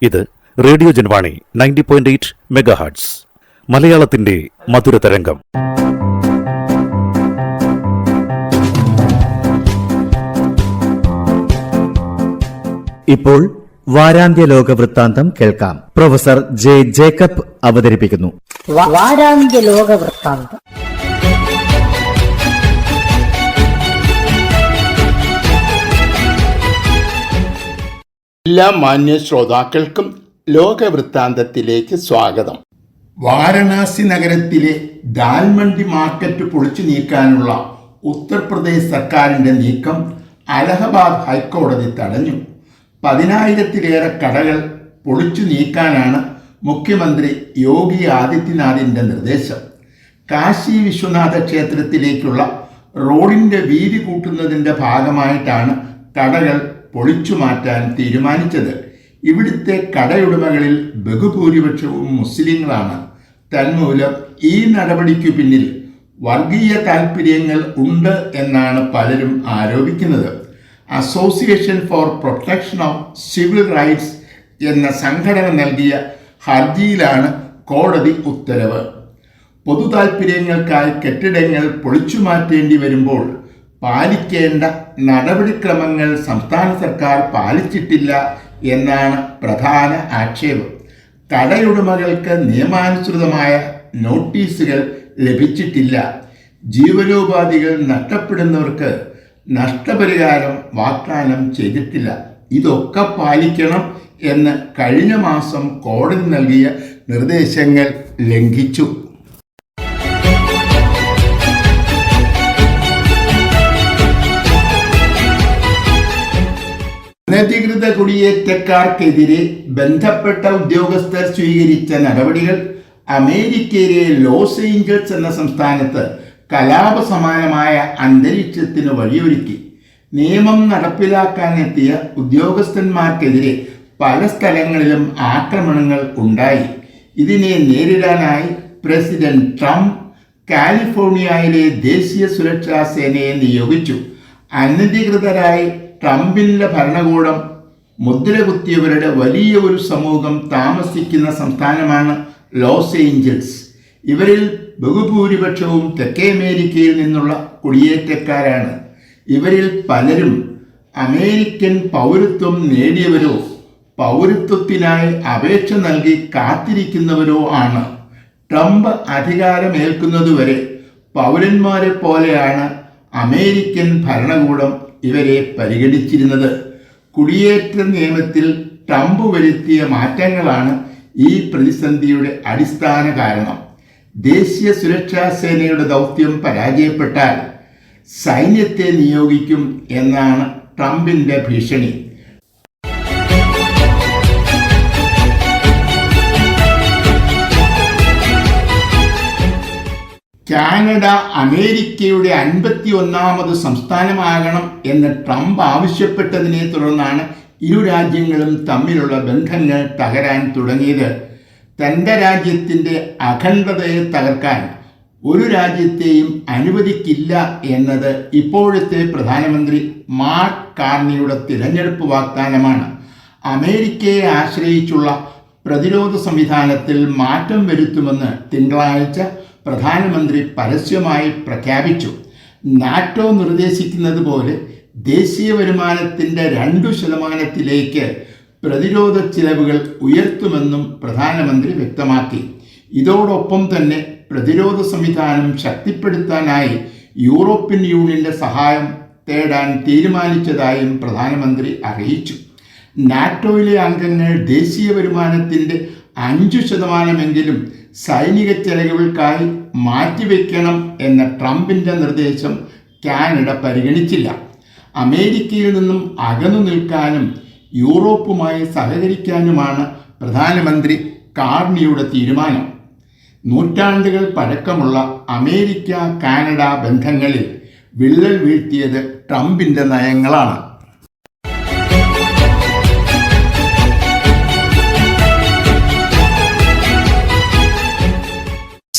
ഇത് radio Janvani 90.8 megahertz മലയാളത്തിന്റെ മധുരതരംഗം. ഇപ്പോൾ വാരാന്ത്യ ലോക വൃത്താന്തം കേൾക്കാം. പ്രൊഫസർ ജെ ജേക്കബ് അവതരിപ്പിക്കുന്നു. വാരാന്ത്യ ലോക വൃത്താന്തം. എല്ലാ മാന്യ ശ്രോതാക്കൾക്കും ലോകവൃത്താന്തത്തിലേക്ക് സ്വാഗതം. വാരണാസി നഗരത്തിലെ ദാൽമണ്ഡി മാർക്കറ്റ് പൊളിച്ചു നീക്കാനുള്ള ഉത്തർപ്രദേശ് സർക്കാരിൻ്റെ നീക്കം അലഹബാദ് ഹൈക്കോടതി തടഞ്ഞു. 10,000-ലേറെ കടകൾ പൊളിച്ചു നീക്കാനാണ് മുഖ്യമന്ത്രി യോഗി ആദിത്യനാഥിൻ്റെ നിർദ്ദേശം. കാശി വിശ്വനാഥ ക്ഷേത്രത്തിലേക്കുള്ള റോഡിൻ്റെ വീതി കൂട്ടുന്നതിൻ്റെ ഭാഗമായിട്ടാണ് കടകൾ പൊളിച്ചു മാറ്റാൻ തീരുമാനിച്ചത്. ഇവിടുത്തെ കടയുടമകളിൽ ബഹുഭൂരിപക്ഷവും മുസ്ലിങ്ങളാണ്. തന്മൂലം ഈ നടപടിക്കു പിന്നിൽ വർഗീയ താൽപ്പര്യങ്ങൾ ഉണ്ട് എന്നാണ് പലരും ആരോപിക്കുന്നത്. Association for protection of civil rights എന്ന സംഘടന നൽകിയ ഹർജിയിലാണ് കോടതി ഉത്തരവ്. പൊതു താൽപ്പര്യങ്ങൾക്കായി കെട്ടിടങ്ങൾ പൊളിച്ചു മാറ്റേണ്ടി വരുമ്പോൾ പാലിക്കേണ്ട നടപടിക്രമങ്ങൾ സംസ്ഥാന സർക്കാർ പാലിച്ചിട്ടില്ല എന്നാണ് പ്രധാന ആക്ഷേപം. കടയുടമകൾക്ക് നിയമാനുസൃതമായ നോട്ടീസുകൾ ലഭിച്ചിട്ടില്ല. ജീവനോപാധികൾ നഷ്ടപ്പെടുന്നവർക്ക് നഷ്ടപരിഹാരം വാഗ്ദാനം ചെയ്തിട്ടില്ല. ഇതൊക്കെ പാലിക്കണം എന്ന് കഴിഞ്ഞ മാസം കോടതി നൽകിയ നിർദ്ദേശങ്ങൾ ലംഘിച്ചു. അനധികൃത കുടിയേറ്റക്കാർക്കെതിരെ ബന്ധപ്പെട്ട ഉദ്യോഗസ്ഥർ സ്വീകരിച്ച നടപടികൾ അമേരിക്കയിലെ ലോസ് ഏഞ്ചൽസ് എന്ന സംസ്ഥാനത്ത് കലാപ സമാനമായ അന്തരീക്ഷത്തിന് വഴിയൊരുക്കി. നിയമം നടപ്പിലാക്കാനെത്തിയ ഉദ്യോഗസ്ഥന്മാർക്കെതിരെ പല സ്ഥലങ്ങളിലും ആക്രമണങ്ങൾ ഉണ്ടായി. ഇതിനെ നേരിടാനായി പ്രസിഡന്റ് ട്രംപ് കാലിഫോർണിയയിലെ ദേശീയ സുരക്ഷാ സേനയെ നിയോഗിച്ചു. അനധികൃതരായി ട്രംപിൻ്റെ ഭരണകൂടം മുദ്രകുത്തിയവരുടെ വലിയ ഒരു സമൂഹം താമസിക്കുന്ന സംസ്ഥാനമാണ് ലോസ് ഏഞ്ചൽസ്. ഇവരിൽ ബഹുഭൂരിപക്ഷവും തെക്കേ അമേരിക്കയിൽ നിന്നുള്ള കുടിയേറ്റക്കാരാണ്. ഇവരിൽ പലരും അമേരിക്കൻ പൗരത്വം നേടിയവരോ പൗരത്വത്തിനായി അപേക്ഷ നൽകി കാത്തിരിക്കുന്നവരോ ആണ്. ട്രംപ് അധികാരമേൽക്കുന്നതുവരെ പൗരന്മാരെ പോലെയാണ് അമേരിക്കൻ ഭരണകൂടം ഇവരെ പരിഗണിച്ചിരുന്നത്. കുടിയേറ്റ നിയമത്തിൽ ട്രംപ് വരുത്തിയ മാറ്റങ്ങളാണ് ഈ പ്രതിസന്ധിയുടെ അടിസ്ഥാന കാരണം. ദേശീയ സുരക്ഷാ സേനയുടെ ദൗത്യം പരാജയപ്പെട്ടാൽ സൈന്യത്തെ നിയോഗിക്കും എന്നാണ് ട്രംപിൻ്റെ ഭീഷണി. കാനഡ അമേരിക്കയുടെ 51ാമത് സംസ്ഥാനമാകണം എന്ന് ട്രംപ് ആവശ്യപ്പെട്ടതിനെ തുടർന്നാണ് ഇരു രാജ്യങ്ങളും തമ്മിലുള്ള ബന്ധങ്ങൾ തകരാൻ തുടങ്ങിയത്. തൻ്റെ രാജ്യത്തിൻ്റെ അഖണ്ഡതയെ തകർക്കാൻ ഒരു രാജ്യത്തെയും അനുവദിക്കില്ല എന്നത് ഇപ്പോഴത്തെ പ്രധാനമന്ത്രി മാർക്ക് കാർണിയുടെ തിരഞ്ഞെടുപ്പ് വാഗ്ദാനമാണ്. അമേരിക്കയെ ആശ്രയിച്ചുള്ള പ്രതിരോധ സംവിധാനത്തിൽ മാറ്റം വരുത്തുമെന്ന് തിങ്കളാഴ്ച പ്രധാനമന്ത്രി പരസ്യമായി പ്രഖ്യാപിച്ചു. നാറ്റോ നിർദ്ദേശിക്കുന്നത് പോലെ ദേശീയ വരുമാനത്തിൻ്റെ 2% പ്രതിരോധ ചിലവുകൾ ഉയർത്തുമെന്നും പ്രധാനമന്ത്രി വ്യക്തമാക്കി. ഇതോടൊപ്പം തന്നെ പ്രതിരോധ സംവിധാനം ശക്തിപ്പെടുത്താനായി യൂറോപ്യൻ യൂണിയന്റെ സഹായം തേടാൻ തീരുമാനിച്ചതായും പ്രധാനമന്ത്രി അറിയിച്ചു. നാറ്റോയിലെ അംഗങ്ങൾ ദേശീയ വരുമാനത്തിൻ്റെ 5% സൈനിക ചെലവുകൾക്കായി മാറ്റിവെക്കണം എന്ന ട്രംപിൻ്റെ നിർദ്ദേശം കാനഡ പരിഗണിച്ചില്ല. അമേരിക്കയിൽ നിന്നും അകന്നു നിൽക്കാനും യൂറോപ്പുമായി സഹകരിക്കാനുമാണ് പ്രധാനമന്ത്രി കാർണിയുടെ തീരുമാനം. നൂറ്റാണ്ടുകൾ പഴക്കമുള്ള അമേരിക്ക കാനഡ ബന്ധങ്ങളിൽ വിള്ളൽ വീഴ്ത്തിയത് ട്രംപിൻ്റെ നയങ്ങളാണ്.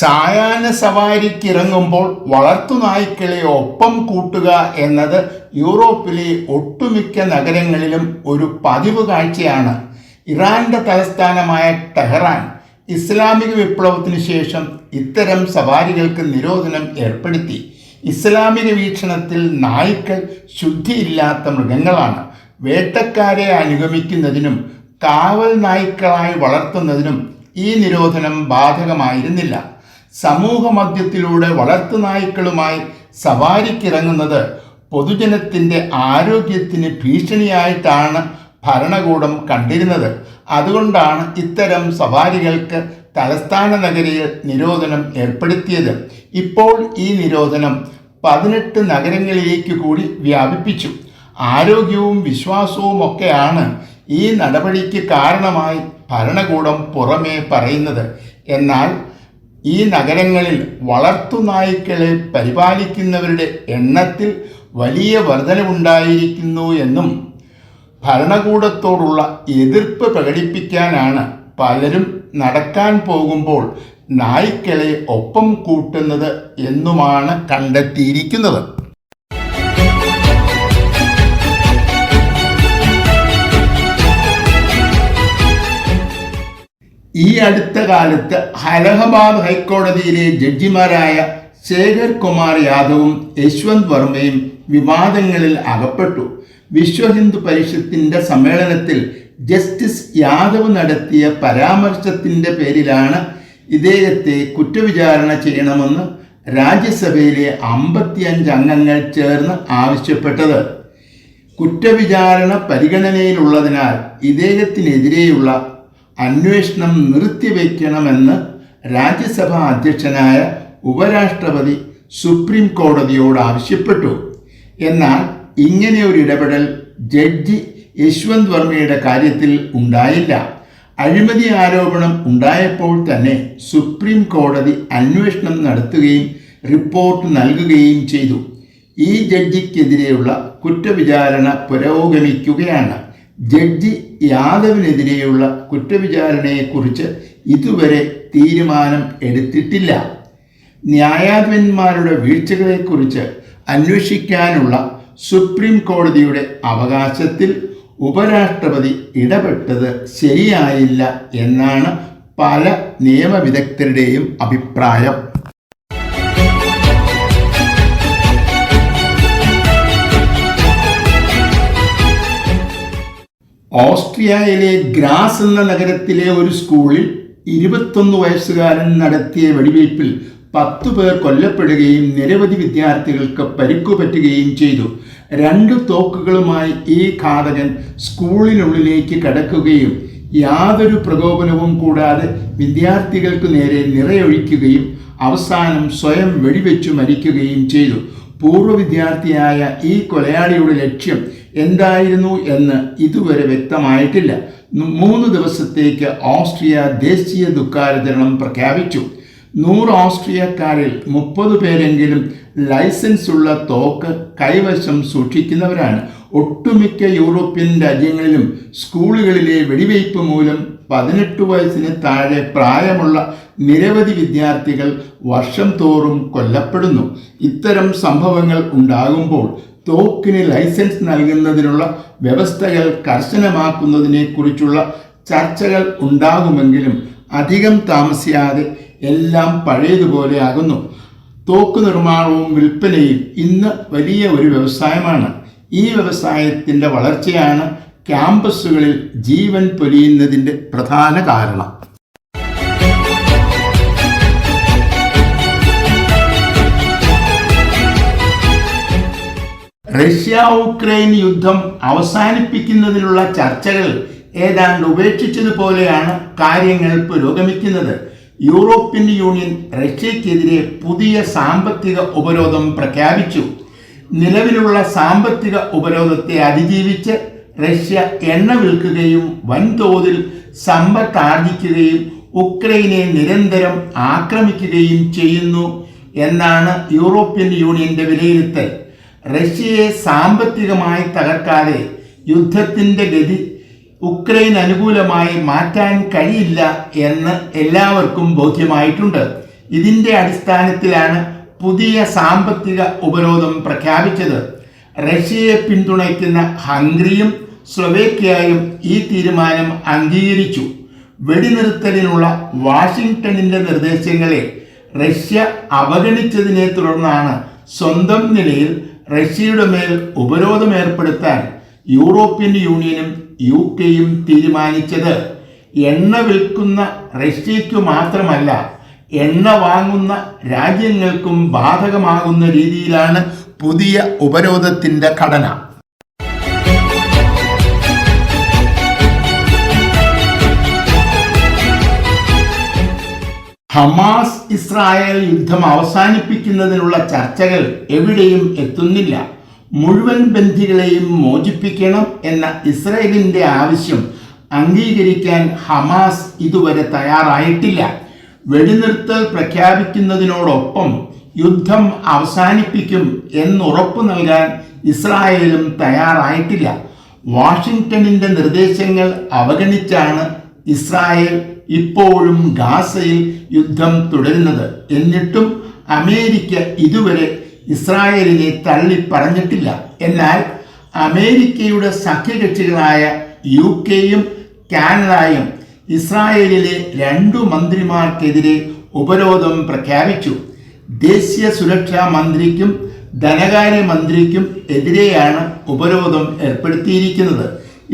സായാഹ്ന സവാരിക്കിറങ്ങുമ്പോൾ വളർത്തുനായ്ക്കളെ ഒപ്പം കൂട്ടുക എന്നത് യൂറോപ്പിലെ ഒട്ടുമിക്ക നഗരങ്ങളിലും ഒരു പതിവ് കാഴ്ചയാണ്. ഇറാന്റെ തലസ്ഥാനമായ ടെഹ്റാൻ ഇസ്ലാമിക വിപ്ലവത്തിന് ശേഷം ഇത്തരം സവാരികൾക്ക് നിരോധനം ഏർപ്പെടുത്തി. ഇസ്ലാമിക വീക്ഷണത്തിൽ നായ്ക്കൾ ശുദ്ധിയില്ലാത്ത മൃഗങ്ങളാണ്. വേട്ടക്കാരെ അനുഗമിക്കുന്നതിനും കാവൽ നായ്ക്കളായി വളർത്തുന്നതിനും ഈ നിരോധനം ബാധകമായിരുന്നില്ല. സമൂഹ മധ്യത്തിലൂടെ വളർത്തുനായ്ക്കളുമായി സവാരിക്കിറങ്ങുന്നത് പൊതുജനത്തിൻ്റെ ആരോഗ്യത്തിന് ഭീഷണിയായിട്ടാണ് ഭരണകൂടം കണ്ടിരുന്നത്. അതുകൊണ്ടാണ് ഇത്തരം സവാരികൾക്ക് തലസ്ഥാന നഗരിയിൽ നിരോധനം ഏർപ്പെടുത്തിയത്. ഇപ്പോൾ ഈ നിരോധനം 18 നഗരങ്ങളിലേക്ക് കൂടി വ്യാപിപ്പിച്ചു. ആരോഗ്യവും വിശ്വാസവും ഒക്കെയാണ് ഈ നടപടിക്ക് കാരണമായി ഭരണകൂടം പുറമേ പറയുന്നത്. എന്നാൽ ഈ നഗരങ്ങളിൽ വളർത്തുനായ്ക്കളെ പരിപാലിക്കുന്നവരുടെ എണ്ണത്തിൽ വലിയ വർധനവുണ്ടായിരിക്കുന്നു എന്നും ഭരണകൂടത്തോടുള്ള എതിർപ്പ് പ്രകടിപ്പിക്കാനാണ് പലരും നടക്കാൻ പോകുമ്പോൾ നായ്ക്കളെ ഒപ്പം കൂട്ടുന്നത് എന്നുമാണ് കണ്ടെത്തിയിരിക്കുന്നത്. ഈ അടുത്ത കാലത്ത് അലഹബാദ് ഹൈക്കോടതിയിലെ ജഡ്ജിമാരായ ശേഖർ കുമാർ യാദവും യശ്വന്ത് വർമ്മയും വിവാദങ്ങളിൽ അകപ്പെട്ടു. വിശ്വ ഹിന്ദു പരിഷത്തിന്റെ സമ്മേളനത്തിൽ ജസ്റ്റിസ് യാദവ് നടത്തിയ പരാമർശത്തിന്റെ പേരിലാണ് ഇദ്ദേഹത്തെ കുറ്റവിചാരണ ചെയ്യണമെന്ന് രാജ്യസഭയിലെ 55 അംഗങ്ങൾ ചേർന്ന് ആവശ്യപ്പെട്ടത്. കുറ്റവിചാരണ പരിഗണനയിലുള്ളതിനാൽ ഇദ്ദേഹത്തിനെതിരെയുള്ള അന്വേഷണം നിർത്തിവെക്കണമെന്ന് രാജ്യസഭാ അധ്യക്ഷനായ ഉപരാഷ്ട്രപതി സുപ്രീം കോടതിയോട് ആവശ്യപ്പെട്ടു. എന്നാൽ ഇങ്ങനെ ഒരു ഇടപെടൽ ജഡ്ജി യശ്വന്ത് വർമ്മയുടെ കാര്യത്തിൽ ഉണ്ടായില്ല. അഴിമതി ആരോപണം ഉണ്ടായപ്പോൾ തന്നെ സുപ്രീം കോടതി അന്വേഷണം നടത്തുകയും റിപ്പോർട്ട് നൽകുകയും ചെയ്തു. ഈ ജഡ്ജിക്കെതിരെയുള്ള കുറ്റവിചാരണ പുരോഗമിക്കുകയാണ്. ജഡ്ജി യാദവിനെതിരെയുള്ള കുറ്റവിചാരണയെക്കുറിച്ച് ഇതുവരെ തീരുമാനം എടുത്തിട്ടില്ല. ന്യായാധിപന്മാരുടെ വീഴ്ചകളെക്കുറിച്ച് അന്വേഷിക്കാനുള്ള സുപ്രീം കോടതിയുടെ അവകാശത്തിൽ ഉപരാഷ്ട്രപതി ഇടപെട്ടത് ശരിയായില്ല എന്നാണ് പല നിയമവിദഗ്ധരുടെയും അഭിപ്രായം. ഓസ്ട്രിയയിലെ ഗ്രാസ് എന്ന നഗരത്തിലെ ഒരു സ്കൂളിൽ 21 വയസ്സുകാരൻ നടത്തിയ വെടിവയ്പിൽ 10 പേർ കൊല്ലപ്പെടുകയും നിരവധി വിദ്യാർത്ഥികൾക്ക് പരിക്കുപറ്റുകയും ചെയ്തു. 2 തോക്കുകളുമായി ഈ ഘാതകൻ സ്കൂളിനുള്ളിലേക്ക് കടക്കുകയും യാതൊരു പ്രകോപനവും കൂടാതെ വിദ്യാർത്ഥികൾക്ക് നേരെ നിറയൊഴിക്കുകയും അവസാനം സ്വയം വെടിവെച്ചു മരിക്കുകയും ചെയ്തു. പൂർവ്വ വിദ്യാർത്ഥിയായ ഈ കൊലയാളിയുടെ ലക്ഷ്യം എന്തായിരുന്നു എന്ന് ഇതുവരെ വ്യക്തമായിട്ടില്ല. 3 ദിവസത്തേക്ക് ഓസ്ട്രിയ ദേശീയ ദുഃഖാചരണം പ്രഖ്യാപിച്ചു. 100 ഓസ്ട്രിയക്കാരിൽ 30 പേരെങ്കിലും ലൈസൻസ് ഉള്ള തോക്ക് കൈവശം സൂക്ഷിക്കുന്നവരാണ്. ഒട്ടുമിക്ക യൂറോപ്യൻ രാജ്യങ്ങളിലും സ്കൂളുകളിലെ വെടിവയ്പ് മൂലം 18 വയസ്സിന് താഴെ പ്രായമുള്ള നിരവധി വിദ്യാർത്ഥികൾ വർഷം തോറും കൊല്ലപ്പെടുന്നു. ഇത്തരം സംഭവങ്ങൾ ഉണ്ടാകുമ്പോൾ തോക്കിന് ലൈസൻസ് നൽകുന്നതിനുള്ള വ്യവസ്ഥകൾ കർശനമാക്കുന്നതിനെക്കുറിച്ചുള്ള ചർച്ചകൾ ഉണ്ടാകുമെങ്കിലും അധികം താമസിയാതെ എല്ലാം പഴയതുപോലെ ആകുന്നു. തോക്ക് നിർമ്മാണവും വിൽപ്പനയും ഇന്ന് വലിയ ഒരു വ്യവസായമാണ്. ഈ വ്യവസായത്തിൻ്റെ വളർച്ചയാണ് ക്യാമ്പസുകളിൽ ജീവൻ പൊലിയുന്നതിൻ്റെ പ്രധാന കാരണം. റഷ്യ ഉക്രൈൻ യുദ്ധം അവസാനിപ്പിക്കുന്നതിനുള്ള ചർച്ചകൾ ഏതാണ്ട് ഉപേക്ഷിച്ചതുപോലെയാണ് കാര്യങ്ങൾ പുരോഗമിക്കുന്നത്. യൂറോപ്യൻ യൂണിയൻ റഷ്യക്കെതിരെ പുതിയ സാമ്പത്തിക ഉപരോധം പ്രഖ്യാപിച്ചു. നിലവിലുള്ള സാമ്പത്തിക ഉപരോധത്തെ അതിജീവിച്ച് റഷ്യ എണ്ണ വിൽക്കുകയും വൻതോതിൽ സമ്പത്താർജിക്കുകയും ഉക്രൈനെ നിരന്തരം ആക്രമിക്കുകയും ചെയ്യുന്നു എന്നാണ് യൂറോപ്യൻ യൂണിയന്റെ വിലയിരുത്തൽ. റഷ്യയെ സാമ്പത്തികമായി തകർക്കാതെ യുദ്ധത്തിൻ്റെ ഗതി ഉക്രൈൻ അനുകൂലമായി മാറ്റാൻ കഴിയില്ല എന്ന് എല്ലാവർക്കും ബോധ്യമായിട്ടുണ്ട്. ഇതിൻ്റെ അടിസ്ഥാനത്തിലാണ് പുതിയ സാമ്പത്തിക ഉപരോധം പ്രഖ്യാപിച്ചത്. റഷ്യയെ പിന്തുണയ്ക്കുന്ന ഹംഗറിയും സ്ലൊവേക്കിയയും ഈ തീരുമാനം അംഗീകരിച്ചു. വെടിനിർത്തലിനുള്ള വാഷിംഗ്ടണിന്റെ നിർദ്ദേശങ്ങളെ റഷ്യ അവഗണിച്ചതിനെ തുടർന്നാണ് സ്വന്തം നിലയിൽ റഷ്യയുടെ മേൽ ഉപരോധം ഏർപ്പെടുത്താൻ യൂറോപ്യൻ യൂണിയനും UK-യും തീരുമാനിച്ചത്. എണ്ണ വിൽക്കുന്ന റഷ്യയ്ക്കു മാത്രമല്ല, എണ്ണ വാങ്ങുന്ന രാജ്യങ്ങൾക്കും ബാധകമാകുന്ന രീതിയിലാണ് പുതിയ ഉപരോധത്തിന്റെ ഘടന. ഹമാസ് ഇസ്രായേൽ യുദ്ധം അവസാനിപ്പിക്കുന്നതിനുള്ള ചർച്ചകൾ എവിടെയും എത്തുന്നില്ല. മുഴുവൻ ബന്ദികളെയും മോചിപ്പിക്കണം എന്ന ഇസ്രായേലിന്റെ ആവശ്യം അംഗീകരിക്കാൻ ഹമാസ് ഇതുവരെ തയ്യാറായിട്ടില്ല. വെടിനിർത്തൽ പ്രഖ്യാപിക്കുന്നതിനോടൊപ്പം യുദ്ധം അവസാനിപ്പിക്കും എന്നുറപ്പു നൽകാൻ ഇസ്രായേലും തയ്യാറായിട്ടില്ല. വാഷിംഗ്ടണിന്റെ നിർദ്ദേശങ്ങൾ അവഗണിച്ചാണ് ഇസ്രായേൽ ഇപ്പോഴും ഗാസയിൽ യുദ്ധം തുടരുന്നത്. എന്നിട്ടും അമേരിക്ക ഇതുവരെ ഇസ്രായേലിനെ തള്ളിപ്പറഞ്ഞിട്ടില്ല. എന്നാൽ അമേരിക്കയുടെ സഖ്യകക്ഷികളായ UK-യും കാനഡയും ഇസ്രായേലിലെ 2 മന്ത്രിമാർക്കെതിരെ ഉപരോധം പ്രഖ്യാപിച്ചു. ദേശീയ സുരക്ഷാ മന്ത്രിക്കും ധനകാര്യമന്ത്രിക്കും എതിരെയാണ് ഉപരോധം ഏർപ്പെടുത്തിയിരിക്കുന്നത്.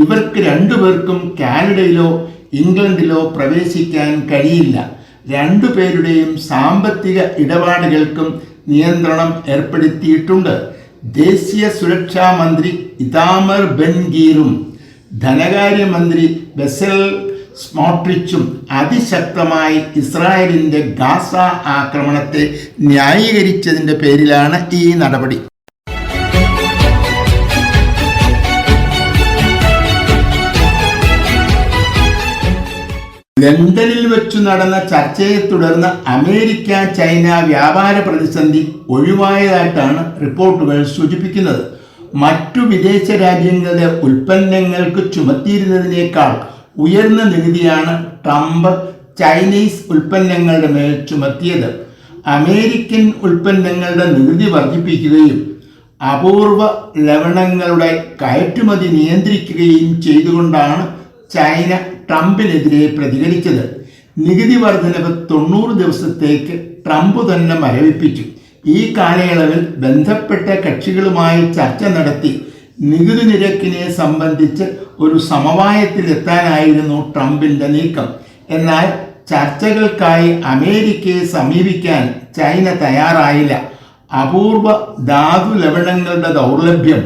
ഇവർക്ക് 2 പേർക്കും കാനഡയിലോ ഇംഗ്ലണ്ടിലോ പ്രവേശിക്കാൻ കഴിയില്ല. 2 പേരുടെയും സാമ്പത്തിക ഇടപാടുകൾക്കും നിയന്ത്രണം ഏർപ്പെടുത്തിയിട്ടുണ്ട്. ദേശീയ സുരക്ഷാ മന്ത്രി ഇതാമർ ബെൻ-ഗീറും ധനകാര്യമന്ത്രി ബെസൽ സ്മോട്രിച്ചും അതിശക്തമായി ഇസ്രായേലിന്റെ ഗാസ ആക്രമണത്തെ ന്യായീകരിച്ചതിന്റെ പേരിലാണ് ഈ നടപടി. ലണ്ടനിൽ വെച്ചു നടന്ന ചർച്ചയെ തുടർന്ന് അമേരിക്ക ചൈന വ്യാപാര പ്രതിസന്ധി ഒഴിവായതായിട്ടാണ് റിപ്പോർട്ടുകൾ സൂചിപ്പിക്കുന്നത്. മറ്റു വിദേശ രാജ്യങ്ങളുടെ ഉൽപ്പന്നങ്ങൾക്ക് ചുമത്തിയിരുന്നതിനേക്കാൾ ഉയർന്ന നികുതിയാണ് ട്രംപ് ചൈനീസ് ഉൽപ്പന്നങ്ങളുടെ മേൽ ചുമത്തിയത്. അമേരിക്കൻ ഉൽപ്പന്നങ്ങളുടെ നികുതി വർദ്ധിപ്പിക്കുകയും അപൂർവ ലവണങ്ങളുടെ കയറ്റുമതി നിയന്ത്രിക്കുകയും ചെയ്തുകൊണ്ടാണ് ചൈന ട്രംപിനെതിരെ പ്രതികരിച്ചത്. നികുതി വർധനവ് 90 ദിവസത്തേക്ക് ട്രംപ് തന്നെ മരവിപ്പിച്ചു. ഈ കാലയളവിൽ ബന്ധപ്പെട്ട കക്ഷികളുമായി ചർച്ച നടത്തി നികുതി നിരക്കിനെ സംബന്ധിച്ച് ഒരു സമവായത്തിലെത്താനായിരുന്നു ട്രംപിന്റെ നീക്കം. എന്നാൽ ചർച്ചകൾക്കായി അമേരിക്കയെ സമീപിക്കാൻ ചൈന തയ്യാറായില്ല. അപൂർവ ധാതു ലവണങ്ങളുടെ ദൗർലഭ്യം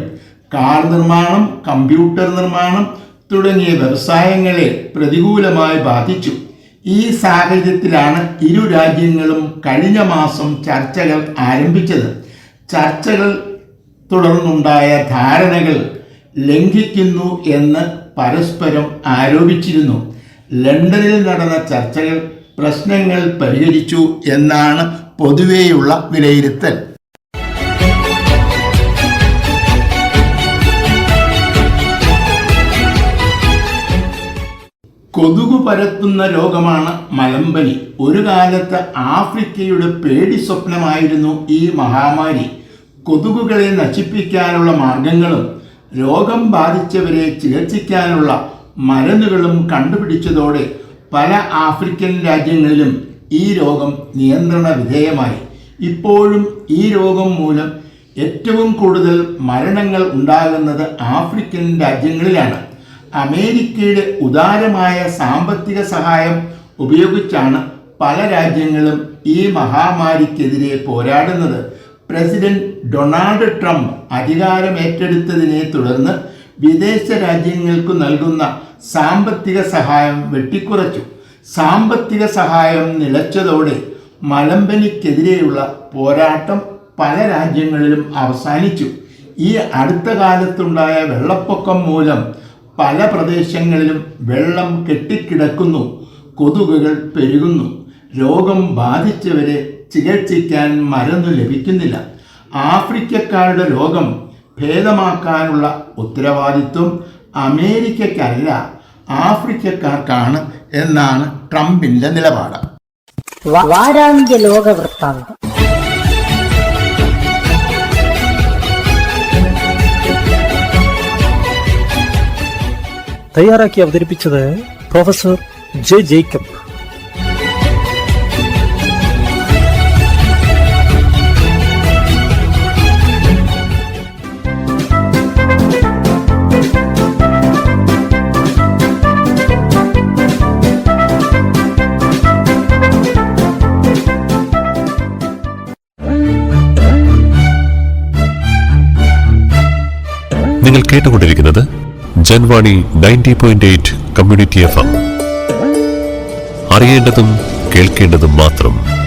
കാർ നിർമ്മാണം, കമ്പ്യൂട്ടർ നിർമ്മാണം തുടങ്ങിയ വ്യവസായങ്ങളെ പ്രതികൂലമായി ബാധിച്ചു. ഈ സാഹചര്യത്തിലാണ് ഇരു രാജ്യങ്ങളും കഴിഞ്ഞ മാസം ചർച്ചകൾ ആരംഭിച്ചത്. ചർച്ചകൾ തുടർന്നുണ്ടായ ധാരണകൾ ലംഘിക്കുന്നു എന്ന് പരസ്പരം ആരോപിച്ചിരുന്നു. ലണ്ടനിൽ നടന്ന ചർച്ചകൾ പ്രശ്നങ്ങൾ പരിഹരിച്ചു എന്നാണ് പൊതുവെയുള്ള വിലയിരുത്തൽ. കൊതുകു പരത്തുന്ന രോഗമാണ് മലമ്പനി. ഒരു കാലത്ത് ആഫ്രിക്കയുടെ പേടി സ്വപ്നമായിരുന്നു ഈ മഹാമാരി. കൊതുകുകളെ നശിപ്പിക്കാനുള്ള മാർഗങ്ങളും രോഗം ബാധിച്ചവരെ ചികിത്സിക്കാനുള്ള മരുന്നുകളും കണ്ടുപിടിച്ചതോടെ പല ആഫ്രിക്കൻ രാജ്യങ്ങളിലും ഈ രോഗം നിയന്ത്രണ വിധേയമായി. ഇപ്പോഴും ഈ രോഗം മൂലം ഏറ്റവും കൂടുതൽ മരണങ്ങൾ ഉണ്ടാകുന്നത് ആഫ്രിക്കൻ രാജ്യങ്ങളിലാണ്. അമേരിക്കയുടെ ഉദാരമായ സാമ്പത്തിക സഹായം ഉപയോഗിച്ചാണ് പല രാജ്യങ്ങളും ഈ മഹാമാരിക്കെതിരെ പോരാടുന്നത്. പ്രസിഡന്റ് ഡൊണാൾഡ് ട്രംപ് അധികാരമേറ്റെടുത്തതിനെ തുടർന്ന് വിദേശ രാജ്യങ്ങൾക്ക് നൽകുന്ന സാമ്പത്തിക സഹായം വെട്ടിക്കുറച്ചു. സാമ്പത്തിക സഹായം നിലച്ചതോടെ മലമ്പനിക്കെതിരെയുള്ള പോരാട്ടം പല രാജ്യങ്ങളിലും അവസാനിച്ചു. ഈ അടുത്ത കാലത്തുണ്ടായ വെള്ളപ്പൊക്കം മൂലം പല പ്രദേശങ്ങളിലും വെള്ളം കെട്ടിക്കിടക്കുന്നു, കൊതുകുകൾ പെരുകുന്നു. രോഗം ബാധിച്ചവരെ ചികിത്സിക്കാൻ മരുന്ന് ലഭിക്കുന്നില്ല. ആഫ്രിക്കക്കാരുടെ രോഗം ഭേദമാക്കാനുള്ള ഉത്തരവാദിത്വം അമേരിക്കയ്ക്കല്ല, ആഫ്രിക്കക്കാർക്കാണ് എന്നാണ് ട്രംപിന്റെ നിലപാട്. വാരാന്ത്യ ലോക വൃത്താന്തം. തയ്യാറാക്കി അവതരിപ്പിച്ചത് പ്രൊഫസർ ജെ ജേക്കബ്. നിങ്ങൾ കേട്ടുകൊണ്ടിരിക്കുന്നത് ജൻവാണി 90.8 കമ്മ്യൂണിറ്റി FM. അറിയേണ്ടതും കേൾക്കേണ്ടതും മാത്രം.